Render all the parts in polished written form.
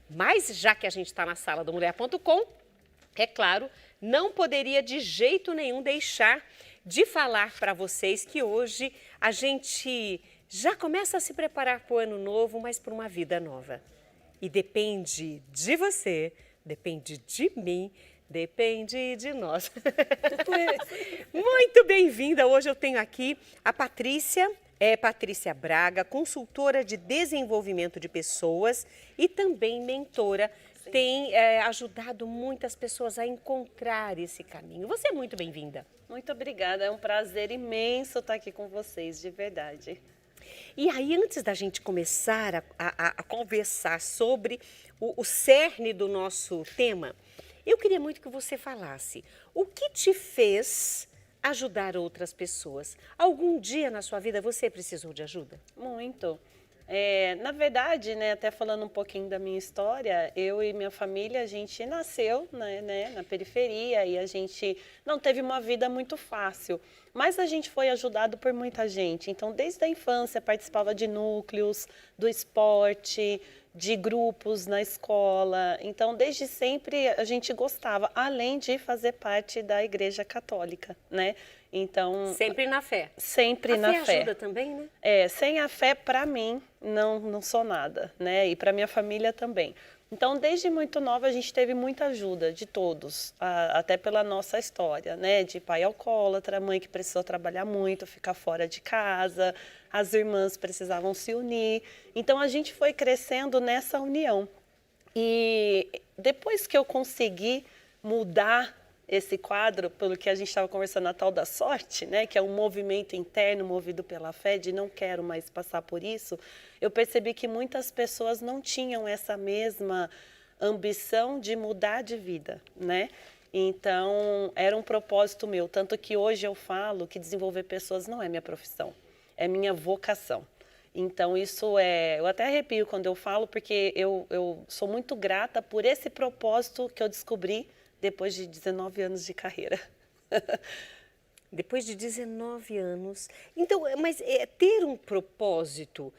Mas já que a gente está na sala do mulher.com, é claro, não poderia de jeito nenhum deixar de falar para vocês que hoje a gente já começa a se preparar para o ano novo, mas para uma vida nova. E depende de você, depende de mim, depende de nós. Muito bem-vinda. Hoje eu tenho aqui a Patrícia Braga, consultora de desenvolvimento de pessoas e também mentora. Sim. Tem ajudado muitas pessoas a encontrar esse caminho. Você é muito bem-vinda. Muito obrigada, é um prazer imenso estar aqui com vocês, de verdade. E aí, antes da gente começar a conversar sobre o cerne do nosso tema, eu queria muito que você falasse o que te fez ajudar outras pessoas. Algum dia na sua vida você precisou de ajuda? Muito. Na verdade, né, até falando um pouquinho da minha história, eu e minha família, a gente nasceu na periferia e a gente não teve uma vida muito fácil. Mas a gente foi ajudado por muita gente. Então, desde a infância, participava de núcleos, do esporte, de grupos na escola. Então, desde sempre, a gente gostava, além de fazer parte da Igreja Católica, né? Então, sempre na fé. Sempre na fé. A fé ajuda também, né? Sem a fé, para mim, não sou nada, né? E para minha família também. Então, desde muito nova, a gente teve muita ajuda de todos, até pela nossa história, né? De pai alcoólatra, mãe que precisou trabalhar muito, ficar fora de casa, as irmãs precisavam se unir. Então, a gente foi crescendo nessa união. E depois que eu consegui mudar esse quadro, pelo que a gente estava conversando, a tal da sorte, né, que é um movimento interno movido pela fé, de não quero mais passar por isso, eu percebi que muitas pessoas não tinham essa mesma ambição de mudar de vida, né? Então, era um propósito meu, tanto que hoje eu falo que desenvolver pessoas não é minha profissão, é minha vocação. Então, isso eu até arrepio quando eu falo, porque eu sou muito grata por esse propósito que eu descobri depois de 19 anos de carreira. Depois de 19 anos. Então, mas ter um propósito,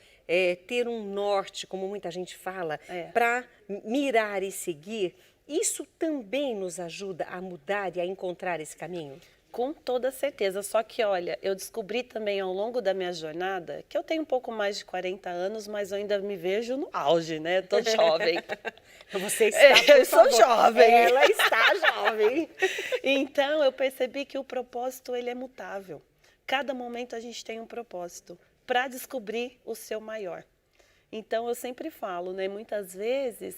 ter um norte, como muita gente fala, para mirar e seguir, isso também nos ajuda a mudar e a encontrar esse caminho? Com toda certeza, só que olha, eu descobri também ao longo da minha jornada, que eu tenho um pouco mais de 40 anos, mas eu ainda me vejo no auge, né? Tô jovem. Você está, eu sou jovem. Ela está jovem. Então, eu percebi que o propósito, ele é mutável. Cada momento a gente tem um propósito para descobrir o seu maior. Então, eu sempre falo, né? Muitas vezes,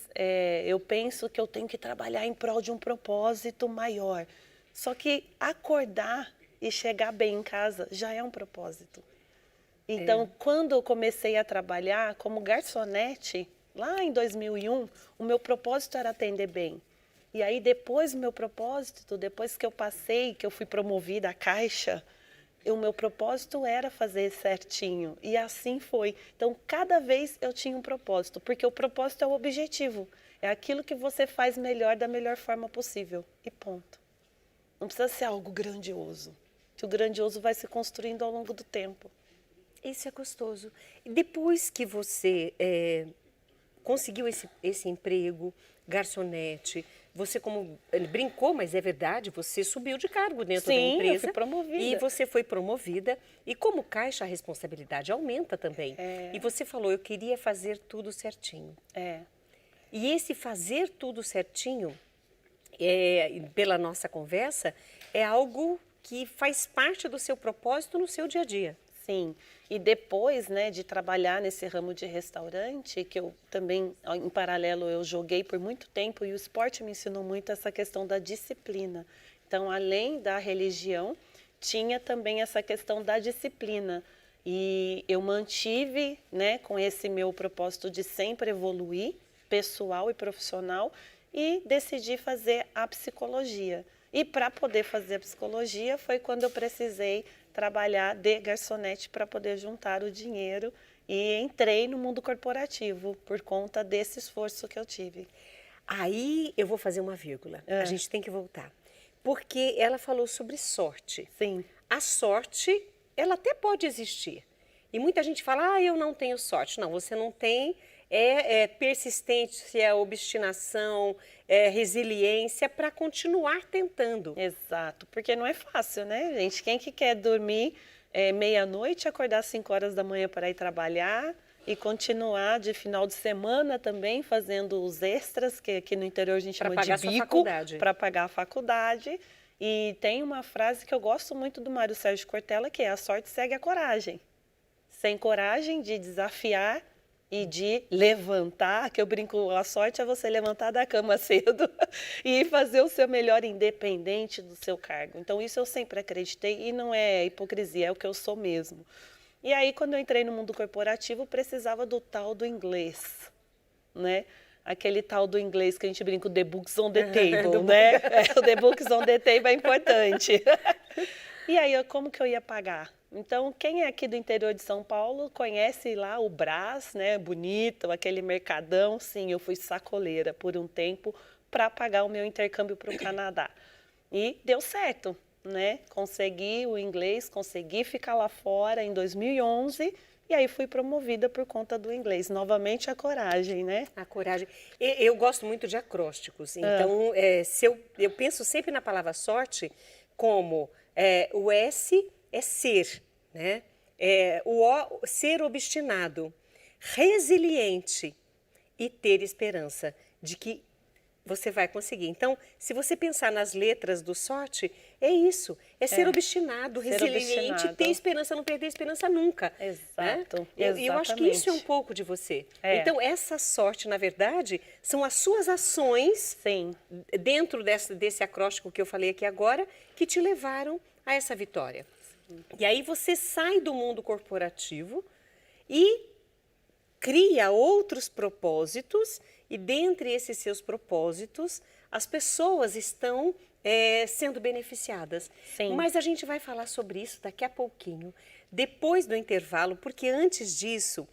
eu penso que eu tenho que trabalhar em prol de um propósito maior. Só que acordar e chegar bem em casa já é um propósito. Então, quando eu comecei a trabalhar como garçonete, lá em 2001, o meu propósito era atender bem. E aí, depois do meu propósito, depois que eu passei, que eu fui promovida à caixa, o meu propósito era fazer certinho. E assim foi. Então, cada vez eu tinha um propósito, porque o propósito é o objetivo. É aquilo que você faz melhor da melhor forma possível. E ponto. Não precisa ser algo grandioso, que o grandioso vai se construindo ao longo do tempo. Isso é gostoso. E depois que você conseguiu esse emprego, garçonete, você, como ele brincou, mas é verdade, você subiu de cargo dentro da empresa. Eu fui promovida. E você foi promovida. E como caixa, a responsabilidade aumenta também. E você falou, eu queria fazer tudo certinho. E esse fazer tudo certinho, pela nossa conversa, é algo que faz parte do seu propósito no seu dia a dia. Sim, e depois, né, de trabalhar nesse ramo de restaurante, que eu também, em paralelo, eu joguei por muito tempo e o esporte me ensinou muito essa questão da disciplina. Então, além da religião, tinha também essa questão da disciplina. E eu mantive, né, com esse meu propósito de sempre evoluir, pessoal e profissional, e decidi fazer a psicologia. E para poder fazer a psicologia foi quando eu precisei trabalhar de garçonete para poder juntar o dinheiro e entrei no mundo corporativo por conta desse esforço que eu tive. Aí eu vou fazer uma vírgula, a gente tem que voltar. Porque ela falou sobre sorte. Sim. A sorte, ela até pode existir. E muita gente fala, eu não tenho sorte. Não, você não tem é persistência, obstinação, resiliência para continuar tentando. Exato, porque não é fácil, né, gente? Quem que quer dormir meia-noite, acordar às 5 horas da manhã para ir trabalhar e continuar de final de semana também fazendo os extras, que aqui no interior a gente chama de bico, para pagar a faculdade. E tem uma frase que eu gosto muito do Mário Sérgio Cortella, que é: a sorte segue a coragem. Sem coragem de desafiar e de levantar, que eu brinco, a sorte é você levantar da cama cedo e fazer o seu melhor independente do seu cargo. Então isso eu sempre acreditei e não é hipocrisia, é o que eu sou mesmo. E aí quando eu entrei no mundo corporativo, precisava do tal do inglês, né? Aquele tal do inglês que a gente brinca, o the books on the table, né? O the books on the table é importante. E aí, como que eu ia pagar? Então, quem é aqui do interior de São Paulo conhece lá o Brás, né? Bonito, aquele mercadão. Sim, eu fui sacoleira por um tempo para pagar o meu intercâmbio para o Canadá. E deu certo, né? Consegui o inglês, consegui ficar lá fora em 2011. E aí fui promovida por conta do inglês. Novamente a coragem, né? A coragem. Eu gosto muito de acrósticos. Então, eu penso sempre na palavra sorte como o S é ser, né? O O, ser obstinado, resiliente e ter esperança de que você vai conseguir. Então, se você pensar nas letras do sorte, é isso. É ser obstinado, resiliente, ter esperança, não perder a esperança nunca. Exato. Né? Eu acho que isso é um pouco de você. Então, essa sorte, na verdade, são as suas ações dentro desse acróstico que eu falei aqui agora, que te levaram a essa vitória. E aí você sai do mundo corporativo e cria outros propósitos, e dentre esses seus propósitos, as pessoas estão sendo beneficiadas. Sim. Mas a gente vai falar sobre isso daqui a pouquinho, depois do intervalo, porque antes disso,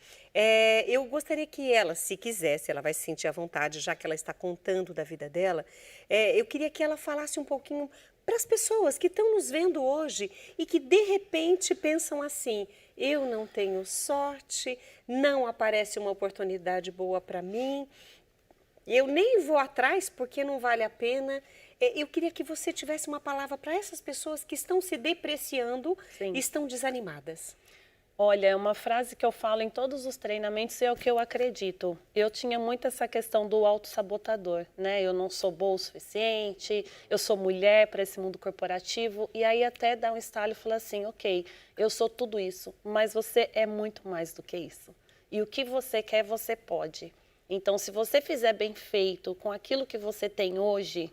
eu gostaria que ela, se quisesse, ela vai se sentir à vontade, já que ela está contando da vida dela, eu queria que ela falasse um pouquinho para as pessoas que estão nos vendo hoje e que de repente pensam assim: eu não tenho sorte, não aparece uma oportunidade boa para mim, eu nem vou atrás porque não vale a pena. Eu queria que você tivesse uma palavra para essas pessoas que estão se depreciando e estão desanimadas. Olha, é uma frase que eu falo em todos os treinamentos e é o que eu acredito. Eu tinha muito essa questão do autossabotador, né? Eu não sou boa o suficiente, eu sou mulher para esse mundo corporativo. E aí até dá um estalo e fala assim: ok, eu sou tudo isso, mas você é muito mais do que isso. E o que você quer, você pode. Então, se você fizer bem feito com aquilo que você tem hoje,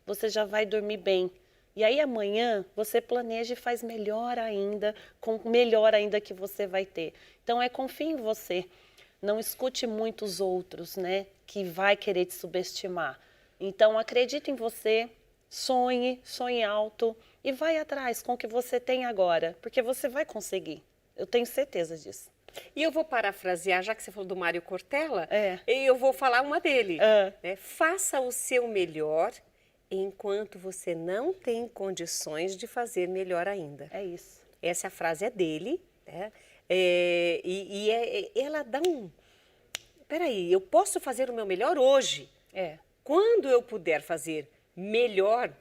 você já vai dormir bem. E aí amanhã você planeja e faz melhor ainda, com o melhor ainda que você vai ter. Então confie em você. Não escute muitos outros, né, que vai querer te subestimar. Então acredite em você, sonhe alto e vai atrás com o que você tem agora, porque você vai conseguir. Eu tenho certeza disso. E eu vou parafrasear, já que você falou do Mário Cortella, e eu vou falar uma dele. Né? Faça o seu melhor enquanto você não tem condições de fazer melhor ainda. É isso. Essa frase é dele, né? Ela dá um... Peraí, eu posso fazer o meu melhor hoje. Quando eu puder fazer melhor,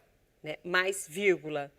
né, mais vírgula,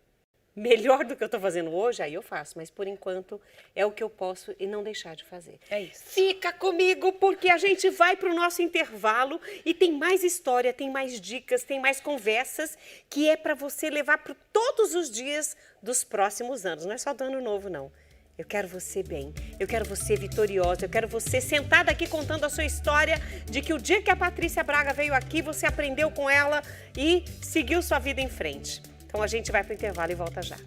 melhor do que eu estou fazendo hoje, aí eu faço. Mas, por enquanto, é o que eu posso e não deixar de fazer. É isso. Fica comigo, porque a gente vai para o nosso intervalo e tem mais história, tem mais dicas, tem mais conversas, que é para você levar para todos os dias dos próximos anos. Não é só do ano novo, não. Eu quero você bem, eu quero você vitoriosa, eu quero você sentada aqui contando a sua história de que o dia que a Patrícia Braga veio aqui, você aprendeu com ela e seguiu sua vida em frente. Então a gente vai para o intervalo e volta já.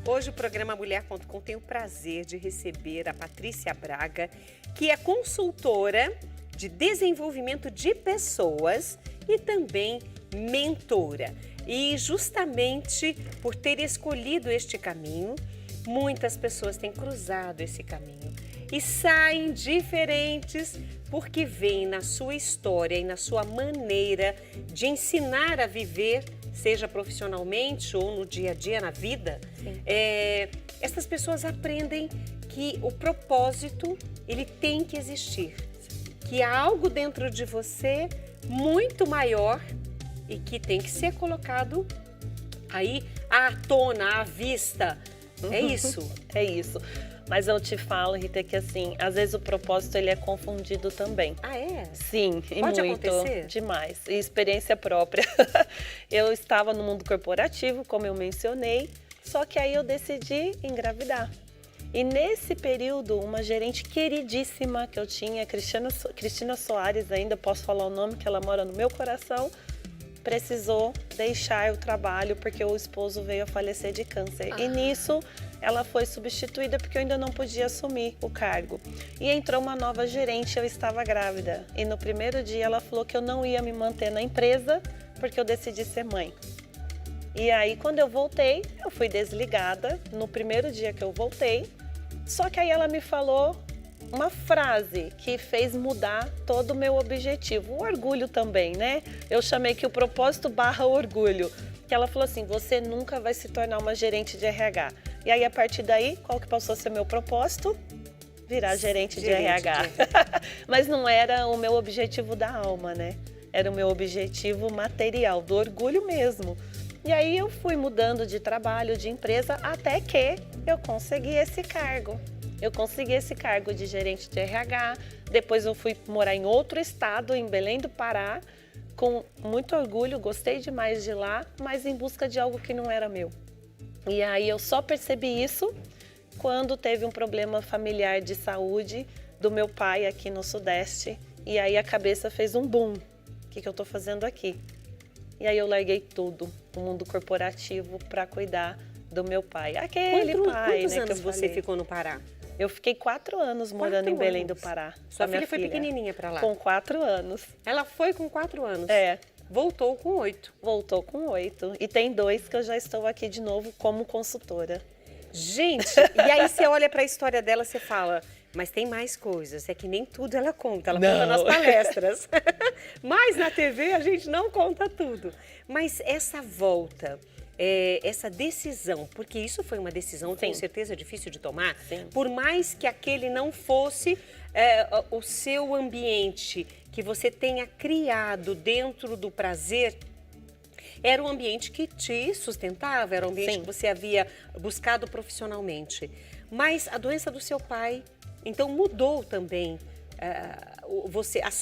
Hoje o programa Mulher.com tem o prazer de receber a Patrícia Braga, que é consultora de desenvolvimento de pessoas e também mentora. E justamente por ter escolhido este caminho, muitas pessoas têm cruzado esse caminho e saem diferentes porque veem na sua história e na sua maneira de ensinar a viver, seja profissionalmente ou no dia a dia, na vida, essas pessoas aprendem que o propósito, ele tem que existir. Que há algo dentro de você muito maior e que tem que ser colocado aí à tona, à vista. É isso. É isso. Mas eu te falo, Rita, que assim, às vezes o propósito ele é confundido também. Ah, é? Sim, e Pode muito, acontecer? demais. E experiência própria. Eu estava no mundo corporativo, como eu mencionei, só que aí eu decidi engravidar. E nesse período, uma gerente queridíssima que eu tinha, Cristina Soares, ainda posso falar o nome, que ela mora no meu coração, precisou deixar o trabalho porque o esposo veio a falecer de câncer. E nisso ela foi substituída porque eu ainda não podia assumir o cargo. E entrou uma nova gerente, eu estava grávida. E no primeiro dia ela falou que eu não ia me manter na empresa porque eu decidi ser mãe. E aí quando eu voltei, eu fui desligada no primeiro dia que eu voltei. Só que aí ela me falou uma frase que fez mudar todo o meu objetivo. O orgulho também, né? Eu chamei que o propósito barra orgulho. Que ela falou assim, você nunca vai se tornar uma gerente de RH. E aí, a partir daí, qual que passou a ser meu propósito? Virar gerente de RH. Mas não era o meu objetivo da alma, né? Era o meu objetivo material, do orgulho mesmo. E aí eu fui mudando de trabalho, de empresa, até que eu consegui esse cargo. Eu consegui esse cargo de gerente de RH, depois eu fui morar em outro estado, em Belém do Pará, com muito orgulho, gostei demais de lá, mas em busca de algo que não era meu. E aí eu só percebi isso quando teve um problema familiar de saúde do meu pai aqui no Sudeste, e aí a cabeça fez um boom. O que eu estou fazendo aqui? E aí eu larguei tudo, o mundo corporativo, para cuidar do meu pai. Aquele pai, quantos né, anos que eu você falei. ficou no Pará? Eu fiquei 4 anos morando em Belém do Pará. Sua filha foi pequenininha para lá? Com 4 anos. Ela foi com 4 anos? É. Voltou com 8. Voltou com 8. E tem 2 que eu já estou aqui de novo como consultora. Gente, e aí você olha para a história dela, você fala, mas tem mais coisas, é que nem tudo ela conta Não. nas palestras. Mas na TV a gente não conta tudo. Mas essa volta, essa decisão, porque isso foi uma decisão, tenho certeza, difícil de tomar, Sim. por mais que aquele não fosse o seu ambiente que você tenha criado dentro do prazer, era um ambiente que te sustentava, era um ambiente Sim. que você havia buscado profissionalmente. Mas a doença do seu pai, então, mudou também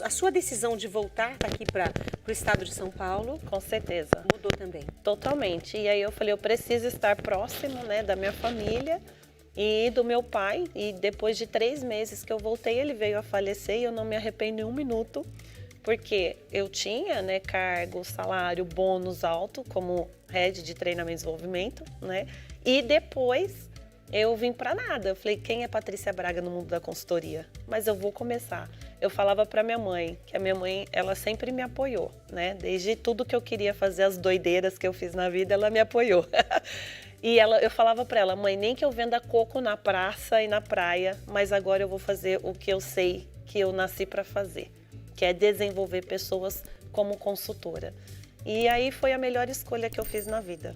a sua decisão de voltar aqui para o estado de São Paulo. Com certeza. Mudou também. Totalmente. E aí eu falei, eu preciso estar próximo, né, da minha família e do meu pai. E depois de 3 meses que eu voltei, ele veio a falecer e eu não me arrependo em um minuto. Porque eu tinha, né, cargo, salário, bônus alto como head de treinamento e desenvolvimento, né? E depois eu vim para nada. Eu falei, quem é Patrícia Braga no mundo da consultoria? Mas eu vou começar. Eu falava para minha mãe, que a minha mãe, ela sempre me apoiou, né? Desde tudo que eu queria fazer, as doideiras que eu fiz na vida, ela me apoiou. E eu falava para ela, mãe, nem que eu venda coco na praça e na praia, mas agora eu vou fazer o que eu sei que eu nasci para fazer, que é desenvolver pessoas como consultora. E aí foi a melhor escolha que eu fiz na vida.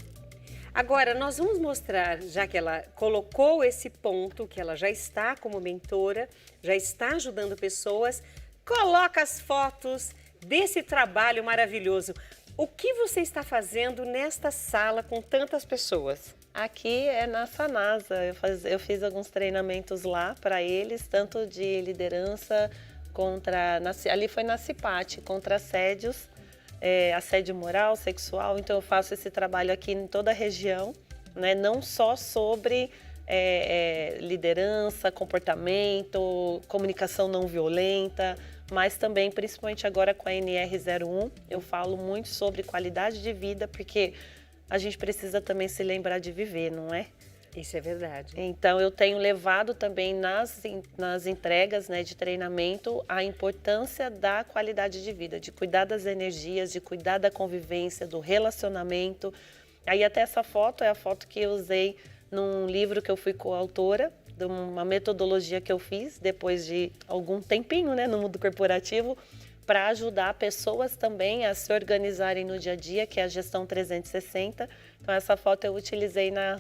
Agora, nós vamos mostrar, já que ela colocou esse ponto, que ela já está como mentora, já está ajudando pessoas, coloca as fotos desse trabalho maravilhoso. O que você está fazendo nesta sala com tantas pessoas? Aqui é na Sanasa, eu fiz alguns treinamentos lá para eles, tanto de liderança, ali foi na CIPAT, contra assédios, assédio moral, sexual. Então eu faço esse trabalho aqui em toda a região, né? Não só sobre liderança, comportamento, comunicação não violenta, mas também, principalmente agora com a NR01, eu falo muito sobre qualidade de vida, porque a gente precisa também se lembrar de viver, não é? Isso é verdade. Então, eu tenho levado também nas entregas, né, de treinamento a importância da qualidade de vida, de cuidar das energias, de cuidar da convivência, do relacionamento. Aí até essa foto é a foto que eu usei num livro que eu fui coautora, de uma metodologia que eu fiz depois de algum tempinho, né, no mundo corporativo, para ajudar pessoas também a se organizarem no dia a dia, que é a gestão 360. Então, essa foto eu utilizei na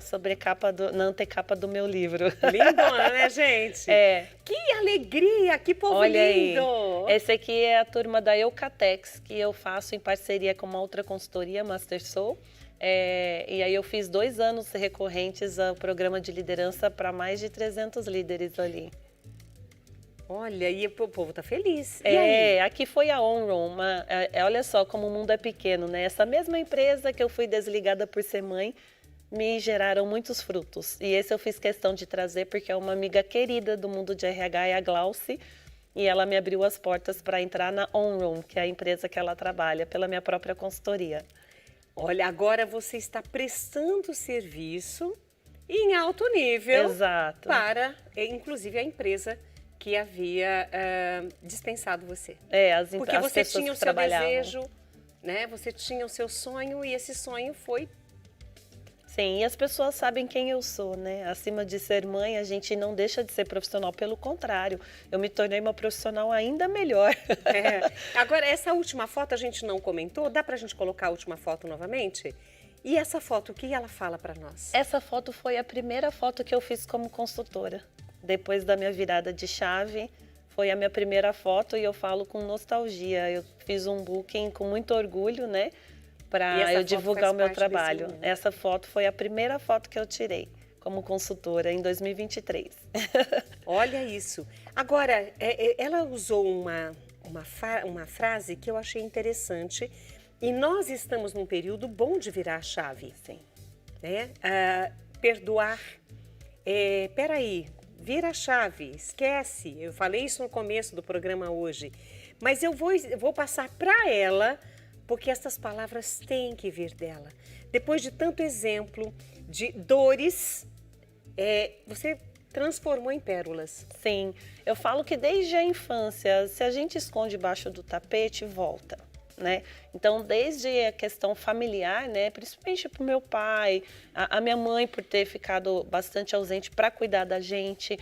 antecapa do meu livro. Lindona, né, gente? É. Que alegria, que povo Olha lindo! aí, esse aqui é a turma da Eucatex, que eu faço em parceria com uma outra consultoria, Master Soul. E aí eu fiz 2 anos recorrentes ao programa de liderança para mais de 300 líderes ali. Olha, e o povo tá feliz. E aí? Aqui foi a Onroom. Olha só como o mundo é pequeno, né? Essa mesma empresa que eu fui desligada por ser mãe, me geraram muitos frutos. E esse eu fiz questão de trazer porque é uma amiga querida do mundo de RH, é a Glauci, e ela me abriu as portas para entrar na Onroom, que é a empresa que ela trabalha, pela minha própria consultoria. Olha, agora você está prestando serviço em alto nível. Exato. Para, inclusive, a empresa que havia dispensado você. Porque você tinha o seu desejo, né? Você tinha o seu sonho e esse sonho foi... Sim, e as pessoas sabem quem eu sou, né? Acima de ser mãe, a gente não deixa de ser profissional, pelo contrário, eu me tornei uma profissional ainda melhor. Agora, essa última foto a gente não comentou, dá pra gente colocar a última foto novamente? E essa foto, o que ela fala pra nós? Essa foto foi a primeira foto que eu fiz como consultora. Depois da minha virada de chave, foi a minha primeira foto e eu falo com nostalgia. Eu fiz um booking com muito orgulho, né? Para eu divulgar o meu trabalho. Essa foto foi a primeira foto que eu tirei como consultora em 2023. Olha isso. Agora, ela usou uma frase que eu achei interessante e nós estamos num período bom de virar a chave. Sim. Né? Perdoar. Peraí, vira a chave, esquece. Eu falei isso no começo do programa hoje. Mas eu vou passar para ela... porque essas palavras têm que vir dela. Depois de tanto exemplo de dores, você transformou em pérolas. Sim, eu falo que desde a infância, se a gente esconde debaixo do tapete, volta, né? Então, desde a questão familiar, né, principalmente para o meu pai, a minha mãe por ter ficado bastante ausente para cuidar da gente,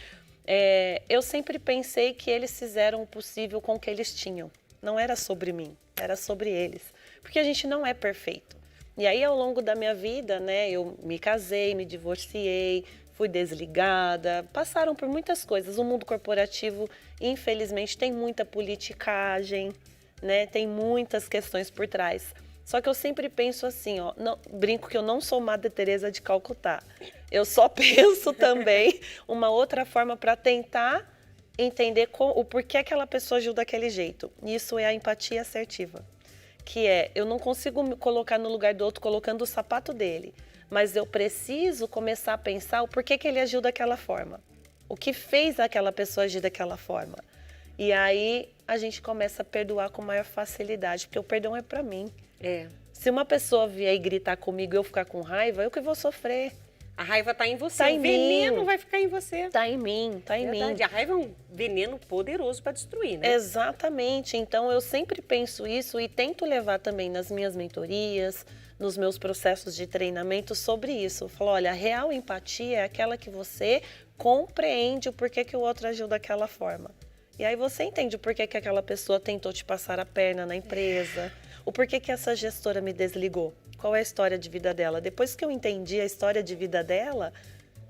eu sempre pensei que eles fizeram o possível com o que eles tinham. Não era sobre mim, era sobre eles. Porque a gente não é perfeito. E aí, ao longo da minha vida, né, eu me casei, me divorciei, fui desligada, passaram por muitas coisas. O mundo corporativo, infelizmente, tem muita politicagem, né, tem muitas questões por trás. Só que eu sempre penso assim, ó, brinco que eu não sou Madre Teresa de Calcutá. Eu só penso também uma outra forma para tentar entender o porquê aquela pessoa agiu daquele jeito. Isso é a empatia assertiva. Que eu não consigo me colocar no lugar do outro colocando o sapato dele, mas eu preciso começar a pensar o porquê que ele agiu daquela forma. O que fez aquela pessoa agir daquela forma. E aí a gente começa a perdoar com maior facilidade, porque o perdão é para mim. Se uma pessoa vier e gritar comigo e eu ficar com raiva, eu que vou sofrer. A raiva está em você, tá em o veneno mim. vai ficar em você. Está em mim, está em mim. A raiva é um veneno poderoso para destruir, né? Exatamente, então eu sempre penso isso e tento levar também nas minhas mentorias, nos meus processos de treinamento sobre isso. Eu falo, olha, a real empatia é aquela que você compreende o porquê que o outro agiu daquela forma. E aí você entende o porquê que aquela pessoa tentou te passar a perna na empresa, o porquê que essa gestora me desligou. Qual é a história de vida dela? Depois que eu entendi a história de vida dela,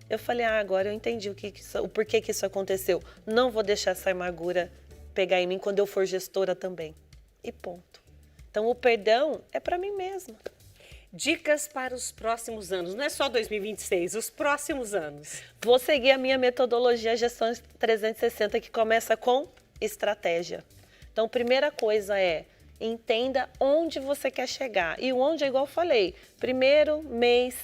eu falei, agora eu entendi o porquê que isso aconteceu. Não vou deixar essa amargura pegar em mim quando eu for gestora também. E ponto. Então, o perdão é para mim mesma. Dicas para os próximos anos, não é só 2026, os próximos anos. Vou seguir a minha metodologia Gestão 360, que começa com estratégia. Então, primeira coisa entenda onde você quer chegar. E o onde é igual eu falei, primeiro mês,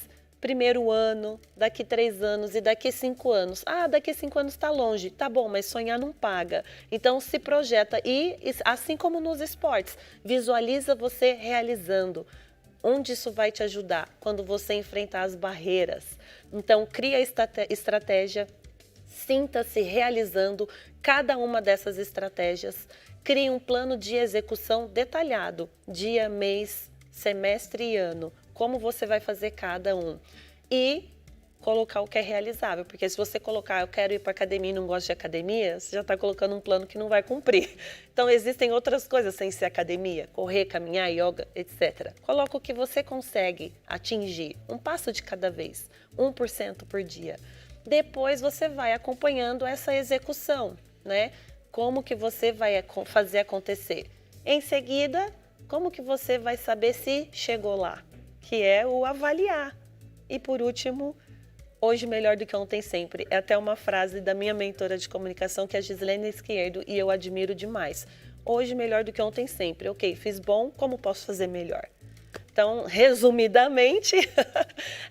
primeiro ano, daqui 3 anos e daqui 5 anos. Daqui 5 anos está longe. Tá bom, mas sonhar não paga. Então se projeta e, assim como nos esportes, visualiza você realizando. Onde isso vai te ajudar? Quando você enfrentar as barreiras. Então cria estratégia, sinta-se realizando cada uma dessas estratégias. Crie um plano de execução detalhado, dia, mês, semestre e ano. Como você vai fazer cada um. E colocar o que é realizável, porque se você colocar eu quero ir para academia e não gosto de academia, você já está colocando um plano que não vai cumprir. Então existem outras coisas sem ser academia, correr, caminhar, yoga, etc. Coloca o que você consegue atingir, um passo de cada vez, 1% por dia. Depois você vai acompanhando essa execução, né? Como que você vai fazer acontecer. Em seguida, como que você vai saber se chegou lá, que é o avaliar. E por último, hoje melhor do que ontem sempre. É até uma frase da minha mentora de comunicação, que é a Gislene Izquierdo, e eu admiro demais. Hoje melhor do que ontem sempre. Ok, fiz bom, como posso fazer melhor? Então, resumidamente,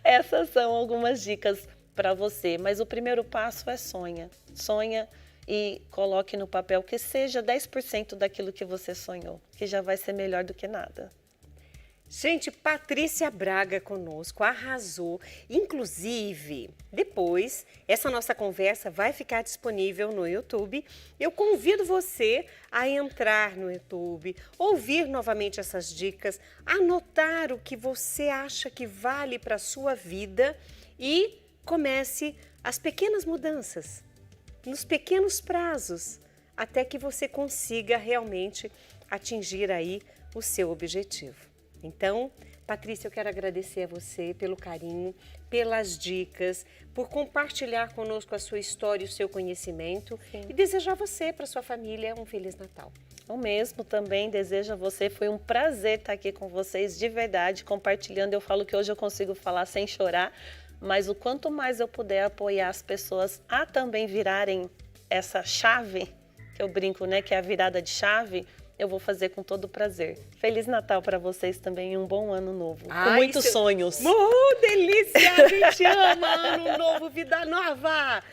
essas são algumas dicas para você. Mas o primeiro passo é sonha. Sonha e coloque no papel que seja 10% daquilo que você sonhou, que já vai ser melhor do que nada. Gente, Patrícia Braga conosco, arrasou. Inclusive, depois, essa nossa conversa vai ficar disponível no YouTube. Eu convido você a entrar no YouTube, ouvir novamente essas dicas, anotar o que você acha que vale para a sua vida e comece as pequenas mudanças, nos pequenos prazos, até que você consiga realmente atingir aí o seu objetivo. Então, Patrícia, eu quero agradecer a você pelo carinho, pelas dicas, por compartilhar conosco a sua história e o seu conhecimento. Sim. E desejar a você, para sua família, um Feliz Natal. O mesmo também desejo a você. Foi um prazer estar aqui com vocês, de verdade, compartilhando. Eu falo que hoje eu consigo falar sem chorar, mas o quanto mais eu puder apoiar as pessoas a também virarem essa chave, que eu brinco, né, que é a virada de chave, eu vou fazer com todo prazer. Feliz Natal para vocês também e um bom ano novo. Com muitos sonhos. Delícia! A gente ama! Ano novo, vida nova!